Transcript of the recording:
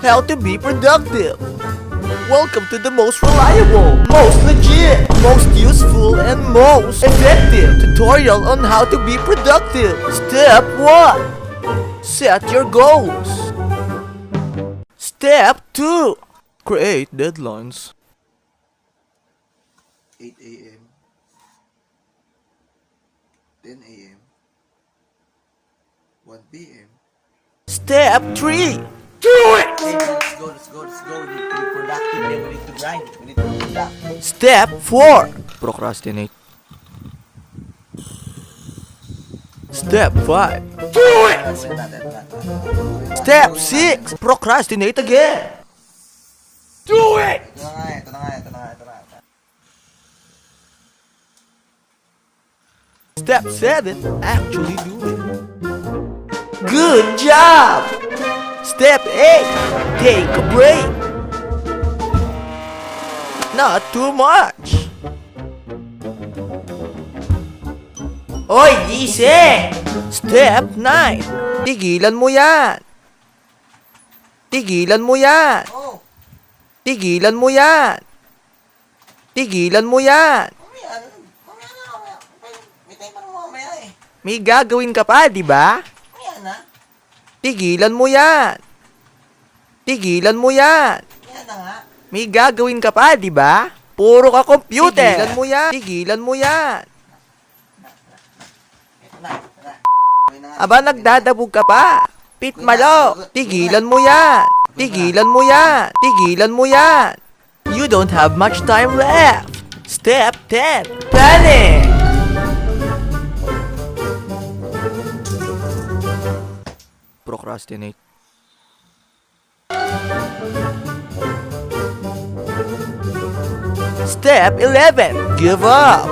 How to be productive. Welcome to the most reliable, most legit, most useful, and most effective tutorial on how to be productive. Step 1. Set your goals. Step 2. Create deadlines. 8 a.m., 10 a.m., 1 p.m. Step 3. Do it! Okay, let's go. We need to be productive and we need to grind. We need to be productive. Step 4. Procrastinate. Step 5. Do it! Step 6. Procrastinate again. Do it! Ito na nga. Step 7. Actually do it. Good job! Step 8. Take a break. Not too much. Oy, gising! Step 9. Tigilan mo yan. Tigilan mo yan. Oh, Tigilan mo yan. Tigilan mo yan. mamaya na. May time pa naman mamaya eh. May gagawin ka pa, di ba? Mamaya na. Tigilan mo yan. Tigilan mo yan. Mamaya na nga. May gagawin ka pa, di ba? Puro ka computer. Tigilan mo yan. Tigilan mo yan. Ito na. Aba, nagdadabog ka pa. Pitmalo. Tigilan mo yan. Tigilan mo yan. Tigilan mo yan. You don't have much time left. Step 10. Panic. Procrastinate. Step 11. Give up.